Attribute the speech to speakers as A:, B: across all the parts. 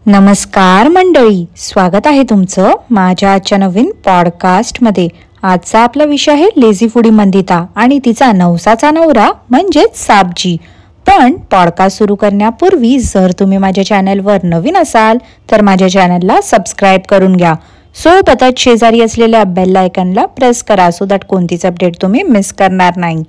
A: नमस्कार मंडळी, स्वागत आहे तुमचं माझ्या आजच्या नवीन पॉडकास्टमध्ये। आजचा आपला विषय आहे लेझी फूडी मंदिता आणि तिचा नवसाचा नवरा म्हणजेच साबजी। पण पॉडकास्ट सुरू करण्यापूर्वी जर तुम्ही माझ्या चॅनलवर नवीन असाल तर माझ्या चॅनलला सबस्क्राईब करून घ्या। सोबतच शेजारी असलेल्या बेल आयकॉनला प्रेस करा सो दॅट कोणतीच अपडेट तुम्ही मिस करणार नाही।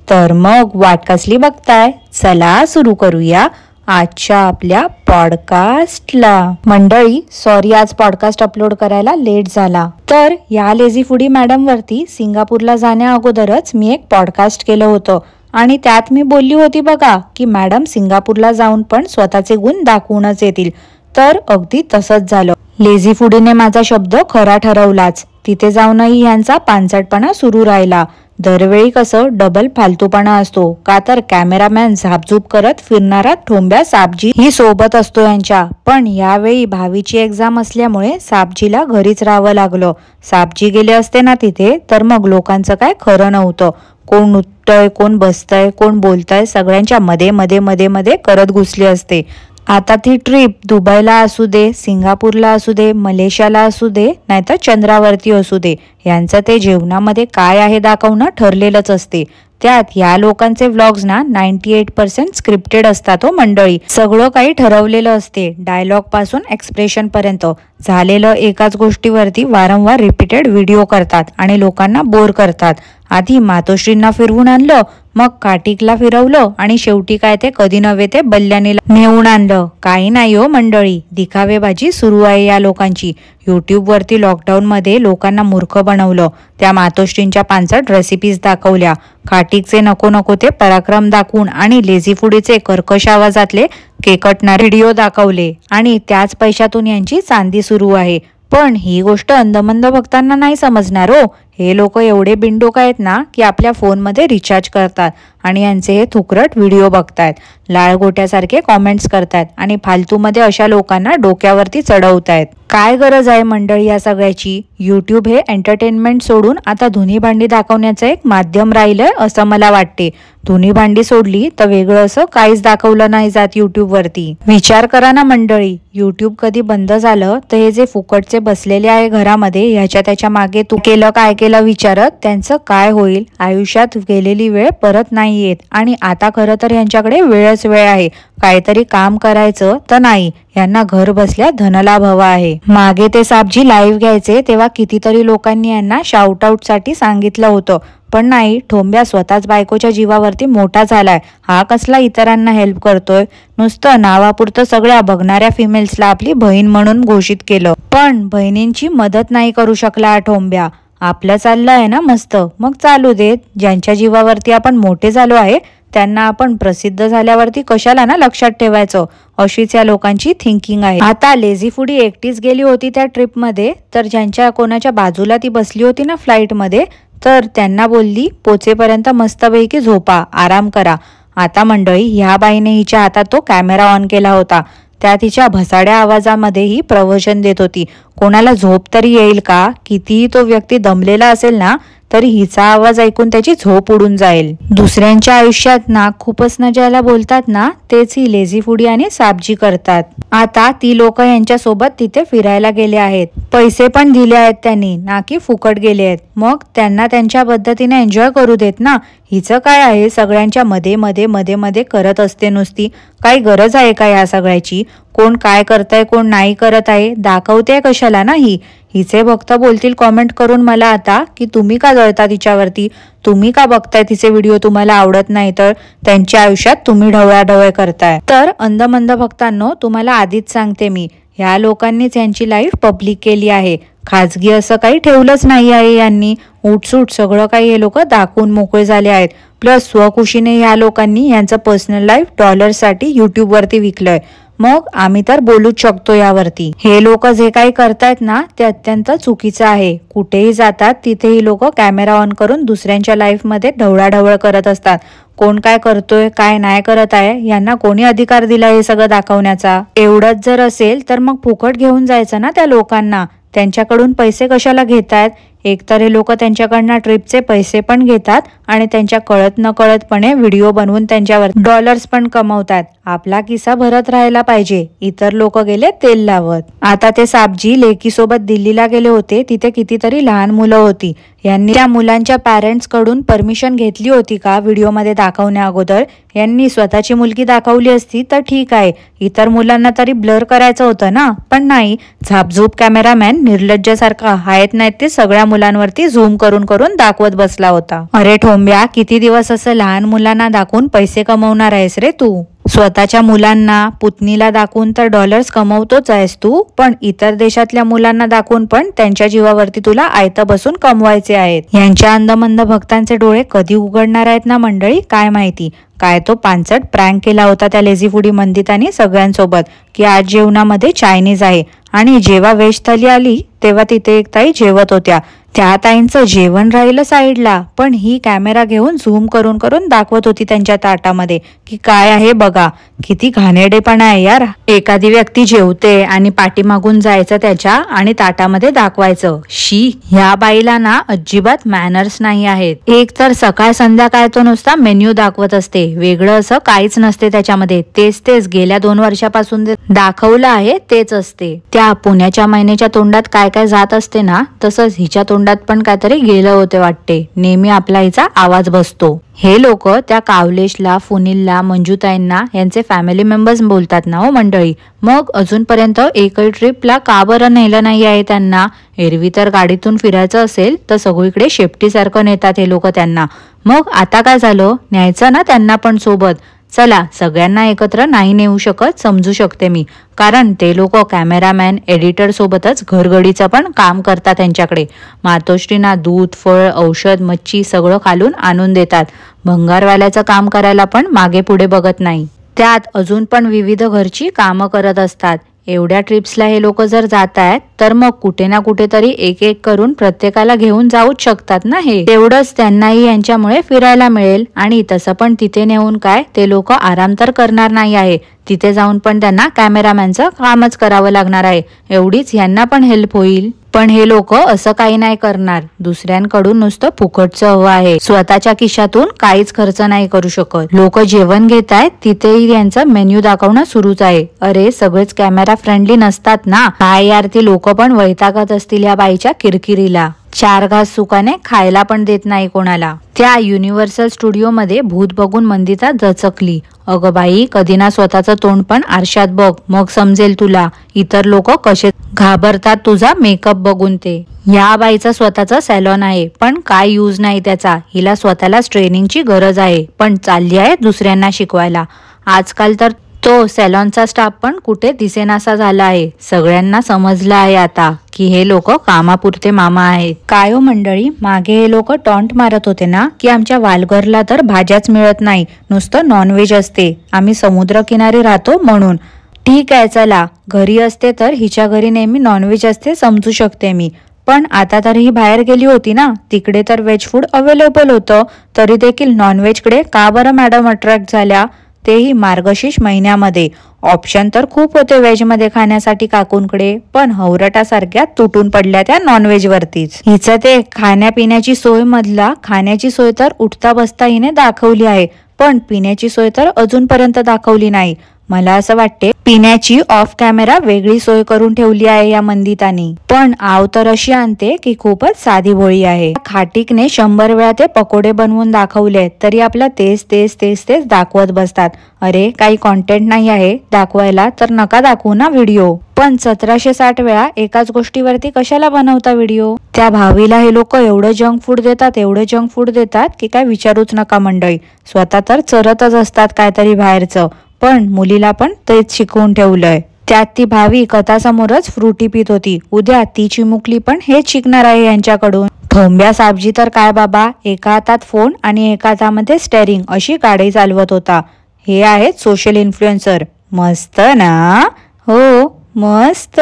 A: तर मग वाट कसली बघताय, चला सुरू करूया आजच्या आपल्या पॉडकास्टला। मंडळी सॉरी, आज पॉडकास्ट अपलोड करायला लेट झाला। तर या लेझी फूडी मॅडम वरती सिंगापूरला जाण्या अगोदरच मी एक पॉडकास्ट केलं होतं आणि त्यात मी बोलली होती बघा की मॅडम सिंगापूरला जाऊन पण स्वतःचे गुण दाखवूनच येतील। तर अगदी तसंच झालं। लेझी फूडीने माझा शब्द खरा ठरवलाच। तिथे जाऊनही यांचा पांचटपणा सुरू राहिला। दरवेळी कसं डबल फालतूपणा असतो का, तर कॅमेरामॅन झापझूप करत फिरणारा ठोंब्या साबजी ही सोबत असतो यांच्या। पण यावेळी भावीची एक्झाम असल्यामुळे साबजीला घरीच राहावं लागलं। साबजी गेले असते ना तिथे तर मग लोकांचं काय खरं नव्हतं। कोण उठतंय, कोण बसतंय, कोण बोलतंय, सगळ्यांच्या मध्ये मध्ये मध्ये मध्ये करत घुसले असते। आता ती ट्रिप दुबईला असू दे, सिंगापूरला असू दे, मलेशियाला असू दे, नाहीतर चंद्रावरती असू दे, यांचं ते जेवणामध्ये काय आहे दाखवणं ठरलेलंच असते। त्यात या लोकांचे व्लॉग्स ना 98% स्क्रिप्टेड असतात हो मंडळी। सगळं काही ठरवलेलं असते, डायलॉग पासून एक्सप्रेशन पर्यंत। झालेलं एकाच गोष्टीवरती वारंवार रिपीटेड व्हिडिओ करतात आणि लोकांना बोर करतात। आधी मातोश्रींना फिरवून आणलं, मग काटिकला फिरवलं आणि शेवटी काय ते कधी नव्हे ते बल्ल्यानीला नेऊन आणलं। काही नाही हो मंडळी, दिखावेबाजी सुरू आहे या लोकांची। युट्यूब वरती लॉकडाऊन मध्ये लोकांना मूर्ख बनवलं। त्या मातोश्रींच्या पांचट रेसिपीज दाखवल्या, काटिकचे नको नको ते पराक्रम दाखवून आणि लेझी फूडीचे कर्कश आवाजातले केकटणारे व्हिडिओ दाखवले आणि त्याच पैशातून यांची चांदी सुरू आहे। पण ही गोष्ट अंधमंद भक्तांना नाही समजणार हो। हे लोक एवढे बिनडोक आहेत ना की आपल्या फोनमध्ये रिचार्ज करतात आणि यांचे हे थुकरट व्हिडिओ बघतायत, लाळगोट्यासारखे कॉमेंट्स करतायत आणि फालतूमध्ये अशा लोकांना डोक्यावरती चढवतायत। काय गरज आहे मंडळी या सगळ्याची? युट्यूब हे एंटरटेनमेंट सोडून आता धुनी भांडी दाखवण्याचं एक माध्यम राहिलंय असं मला वाटते। धुनी भांडी सोडली तर वेगळं असं काहीच दाखवलं नाही जात युट्यूब वरती। विचार करा ना मंडळी, युट्यूब कधी बंद झालं तर हे जे फुकटचे बसलेले आहे घरामध्ये ह्याच्या त्याच्या मागे तू केलं काय केलं विचारत त्यांचं काय होईल? आयुष्यात गेलेली वेळ परत नाही येत आणि आता खरं तर यांच्याकडे वेळच वेळ आहे। काहीतरी काम करायचं तर नाही, यांना घर बसल्या धनलाभ हवा आहे। मागे ते साबजी लाईव्ह घ्यायचे तेव्हा कितीतरी लोकांनी यांना शाउट आउट साठी सांगितलं होतं, पण नाही, ठोंब्या स्वतःच बायकोच्या जीवावरती मोठा झालाय। हा कसला इतरांना हेल्प करतोय? नुसतं नावापुरतं सगळ्या बघणाऱ्या फिमेल्सला आपली बहीण म्हणून घोषित केलं, पण बहिणींची मदत नाही करू शकला हा ठोंब्या। आपलं चाललं आहे ना मस्त, मग चालू देत। ज्यांच्या जीवावरती आपण मोठे झालो आहे त्यांना आपण प्रसिद्ध झाल्यावरती कशाला ना लक्षात ठेवायचं, अशीच या लोकांची थिंकिंग आहे। आता लेझी फूडी एकटीच गेली होती त्या ट्रिपमध्ये, तर ज्यांच्या कोणाच्या बाजूला ती बसली होती ना फ्लाईटमध्ये, तर त्यांना बोलली पोचेपर्यंत मस्तपैकी झोपा, आराम करा। आता मंडळी ह्या बाईने हिच्या हातात तो कॅमेरा ऑन केला होता, त्या तिच्या भसाड्या आवाजामध्ये ही प्रवचन देत होती। कोणाला झोप तरी येईल का? कितीही तो व्यक्ती दमलेला असेल ना तरी हिचा आवाज ऐकून त्याची झोप उडून जाईल। दुसऱ्यांच्या आयुष्यात ना खूपच न ज्याला बोलतात ना तेच ही लेझी फूडी आणि साबजी करतात। आता ती लोक यांच्या सोबत तिथे फिरायला गेले आहेत, पैसे पण दिले आहेत त्यांनी, ना की फुकट गेले आहेत। मग त्यांना त्यांच्या पद्धतीने एन्जॉय करू देत ना। हिचं काय आहे, सगळ्यांच्या मध्ये मध्ये मध्ये मध्ये करत असते नुसती। काही गरज आहे का या सगळ्याची? कोण काय करताय कोण नाही करत आहे दाखवते कशाला ना ही। हिचे भक्त बोलतील कॉमेंट करून मला आता की तुम्ही का जळता तिच्यावरती, तुम्ही का बघताय तिचे व्हिडिओ, तुम्हाला आवडत नाही तर त्यांच्या आयुष्यात तुम्ही ढवळाढवळ करताय। तर अंधमंद भक्तांनो, तुम्हाला आधीच सांगते मी, ह्या लोकांनीच यांची लाईफ पब्लिक केली आहे। खाजगी असं काही ठेवलंच नाही आहे यांनी। उठसूट सगळं काही हे लोक दाखवून मोकळे झाले आहेत। प्लस स्वखुशीने ह्या लोकांनी यांचं पर्सनल लाईफ डॉलर्ससाठी युट्यूब वरती विकलंय। मग आम्ही तर बोलूच शकतो यावरती। हे लोक जे काही करतायत ना ते अत्यंत चुकीचं आहे। कुठेही जातात तिथेही लोक कॅमेरा ऑन करून दुसऱ्यांच्या लाईफ मध्ये ढवळाढवळ करत असतात। कोण काय करतोय काय नाही करत आहे यांना कोणी अधिकार दिला हे सगळं दाखवण्याचा? एवढंच जर असेल तर मग फुकट घेऊन जायचं ना त्या लोकांना। त्यांच्याकडून पैसे कशाला घेतायत? एकतर हे लोक त्यांच्याकडनं ट्रिपचे पैसे पण घेतात आणि त्यांच्या कळत न कळतपणे व्हिडिओ बनवून त्यांच्यावर डॉलर्स पण कमवतात। आपला किस्सा भरत राहायला पाहिजे, इतर लोक गेले तेल लावत. आता ते साबजी लेकीसोबत दिल्लीला गेले होते. तिथे कितीतरी लहान मुलं होती. यांनी त्या मुलांच्या पॅरेंट्स कडून परमिशन घेतली होती का व्हिडिओमध्ये दाखवण्या अगोदर? यांनी स्वतःची मुलगी दाखवली असती तर ठीक आहे, इतर मुलांना तरी ब्लर करायचं होतं ना. पण नाही, झापझूप कॅमेरामॅन निर्लज्जासारखा आहेत नाही ते सगळ्या मुलांवरती झूम करून करून दाखवत बसला होता. अरे ठोंब्या, किती दिवस असं लहान मुलांना दाखवून पैसे कमवणार आहेस रे तू? स्वतःच्या मुलांना पुतणीला दाखवून तर डॉलर्स कमवतोच आहेस तू, पण इतर देशातल्या मुलांना दाखवून पण त्यांच्या जीवावरती तुला आयतं बसून कमवायचे आहेत. यांच्या अंधमंद भक्तांचे डोळे कधी उघडणार आहेत ना मंडळी, काय माहिती. काय तो पांचट प्रँक केला होता त्या लेझी फूडी मंदिताने सगळ्यांसोबत की आज जेवणामध्ये चायनीज आहे, आणि जेव्हा व्हेज थाली आली तेव्हा तिथे एक ताई जेवत होत्या. त्या ताईंचं जेवण राहिलं साईडला, पण ही कॅमेरा घेऊन झूम करून करून दाखवत होती त्यांच्या ताटामध्ये की काय आहे बघा. किती घाणेरडेपणा आहे यार. एखादी व्यक्ती जेवते आणि पाठीमागून जायचं त्याच्या आणि ताटामध्ये दाखवायचं. शी, ह्या बाईला ना अजिबात मॅनर्स नाही आहेत. एक तर सकाळ संध्याकाळ तो नुसता मेन्यू दाखवत असते, वेगळं असं काहीच नसते त्याच्यामध्ये. तेच तेच गेल्या 2 वर्षापासून दाखवलं आहे तेच असते. त्या पुण्याच्या महिन्याच्या तोंडात काय काय जात असते ना, तसंच हिच्या तोंडात पण काहीतरी गेलं होते वाटते. नेहमी आपला हिचा आवाज बसतो. हे लोक त्या कावलेशला, फुनीलला, मंजूताईंना यांचे फॅमिली मेंबर्स बोलतात ना हो मंडळी. मग अजूनपर्यंत एकही ट्रिपला का बरं नेलं नाही आहे त्यांना? एरवी तर गाडीतून फिरायचं असेल तर सगळीकडे शेपटीसारखं नेतात हे लोक त्यांना. मग आता काय झालं? न्यायचं ना त्यांना पण सोबत. चला, सगळ्यांना एकत्र नाही नेऊ शकत, समजू शकते मी, कारण ते लोक कॅमेरामॅन, एडिटर सोबतच घरगडीचं पण काम करतात. त्यांच्याकडे मातोश्रीना दूध, फळ, औषध, मच्छी सगळं खालून आणून देतात. भंगारवाल्याचं काम करायला पण मागे पुढे बघत नाही. त्यात अजून पण विविध घरची कामं करत असतात. एवढ्या ट्रिप्सला हे लोक जर जात आहेत तर मग कुठे ना कुठेतरी एक एक करून प्रत्येकाला घेऊन जाऊच शकतात ना. हे तेवढंच त्यांनाही यांच्यामुळे फिरायला मिळेल. आणि तसं पण तिथे नेऊन काय ते लोक आराम तर करणार नाही आहे, तिथे जाऊन पण त्यांना कॅमेरामॅनचं कामच करावं लागणार आहे. एवढीच यांना पण हेल्प होईल. पण हे लोक असं काही नाही करणार. दुसऱ्यांकडून नुसतं फुकटचं हवं आहे, स्वतःच्या खिशातून काहीच खर्च नाही करू शकत. लोक जेवण घेत आहेत तिथेही यांचं मेन्यू दाखवणं सुरूच आहे. अरे सगळेच कॅमेरा फ्रेंडली नसतात ना. काय यार, ती लोक पण वैतागत असतील या बाईच्या किरकिरीला. 4 घास सुखाने खायला पण देत नाही कोणाला. त्या युनिव्हर्सल स्टुडिओ मध्ये भूत बघून मंदिता दचकली. अगं बाई, कधी ना स्वतःचं तोंड पण आरशात बघ, मग समजेल तुला इतर लोक कसे घाबरतात तुझा मेकअप बघून ते. या बाईचा स्वतःचा सॅलॉन आहे, पण काय यूज नाही त्याचा. हिला स्वतःला ट्रेनिंगची गरज आहे, पण चालली आहे दुसऱ्यांना शिकवायला. आजकाल तर तो सॅलॉनचा स्टाफ पण कुठे दिसेनासा झाला आहे. सगळ्यांना समजलं आहे आता की हे लोक कामापुरते मामा आहेत. काय हो मंडळी, मागे हे लोक टॉन्ट मारत होते ना की आमच्या वालघरला तर भाज्याच मिळत नाही, नुसतं नॉनव्हेज असते, आम्ही समुद्र किनारी राहतो म्हणून. ठीक आहे, चला, घरी असते तर हिच्या घरी नेहमी नॉनव्हेज असते, समजू शकते मी. पण आता तर ही बाहेर गेली होती ना, तिकडे तर व्हेज फूड अवेलेबल होतं, तरी देखील नॉनव्हेजकडे का बरं मॅडम अट्रॅक्ट झाल्या? तेही मार्गशीर्ष महिन्यामध्ये. ऑप्शन तर खूप होते व्हेज मध्ये खाण्यासाठी काकूंकडे, पण हवरटासारख्या तुटून पडल्या त्या नॉनव्हेज वरतीच. हिचं ते खाण्यापिण्याची सोय मधला खाण्याची सोय तर उठता बसता हिने दाखवली आहे, पण पिण्याची सोय तर अजूनपर्यंत दाखवली नाही. मला असं वाटते पिण्याची ऑफ कॅमेरा वेगळी सोय करून ठेवली आहे या मंदितानी. पण आव तर अशी आणते की खूपच साधी भोळी आहे. खाटीकने 100 वेळा ते पकोडे बनवून दाखवले तरी आपला तेच तेच तेच तेच दाखवत बसतात. अरे काही कॉन्टेंट नाही आहे दाखवायला तर नका दाखवू ना व्हिडिओ. पण 1760 वेळा एकाच गोष्टीवरती कशाला बनवता व्हिडिओ? त्या भावीला हे लोक एवढं जंक फूड देतात, एवढं जंक फूड देतात की काय विचारूच नका मंडळी. स्वतः तर चरतच असतात काहीतरी बाहेरचं, पण मुलीला पण तेच शिकवून ठेवलंय. त्यात ती भावी कथासमोरच फ्रुटी पित होती. उद्या ती चिमुकली पण हेच शिकणार आहे यांच्याकडून. ठोंब्या साबजी तर काय बाबा, एका हातात फोन आणि एका हातामध्ये स्टेअरिंग अशी गाडी चालवत होता. हे आहेत सोशल इन्फ्लुएन्सर. मस्त ना? हो मस्त.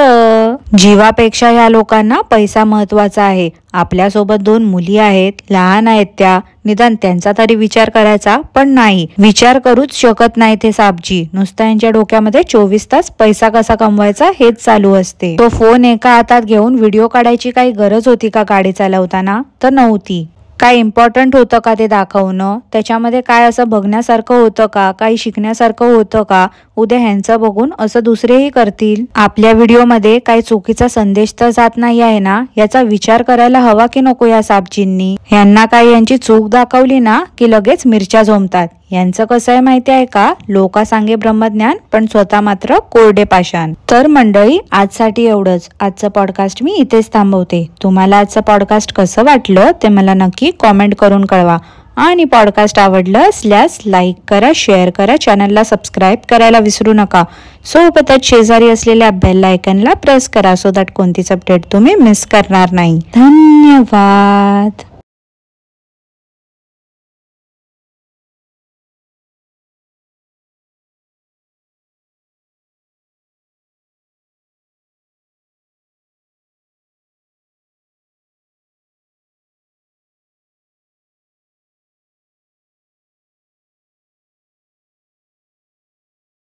A: जीवापेक्षा या लोकांना पैसा महत्वाचा आहे. आपल्यासोबत 2 मुली आहेत, लहान आहेत त्या, निदान त्यांचा तरी विचार करायचा. पण नाही, विचार करूच शकत नाही ते साबजी. नुसता यांच्या डोक्यामध्ये 24 तास पैसा कसा कमवायचा हेच चालू असते. तो फोन एका हातात घेऊन व्हिडिओ काढायची काही गरज होती का गाडी चालवताना? तर नव्हती. काय इम्पॉर्टंट होतं का ते दाखवणं, त्याच्यामध्ये काय असं बघण्यासारखं होतं का, काही शिकण्यासारखं होतं का, उद्या ह्यांचं बघून असं दुसरेही करतील. आपल्या व्हिडिओमध्ये काही चुकीचा संदेश तर जात नाही आहे ना, याचा विचार करायला हवा की नको या साबजींनी. ह्यांना काही यांची चूक दाखवली ना की लगेच मिरच्या झोंबतात. यांचं कसं आहे माहिती आहे का, लोका सांगे ब्रह्मज्ञान पण स्वतः मात्र कोरडे पाषाण. तर मंडळी, आजसाठी एवढंच. आजचं पॉडकास्ट मी इथेच थांबवते. तुम्हाला आजचं पॉडकास्ट कसं वाटलं ते मला नक्की कॉमेंट करून कळवा. आणि पॉडकास्ट आवडलं असल्यास लाईक करा, शेअर करा, चॅनलला सबस्क्राईब करायला विसरू नका. सोबतच शेजारी असलेल्या बेल आयकनला प्रेस करा सो दॅट कोणतीच अपडेट तुम्ही मिस करणार नाही. धन्यवाद.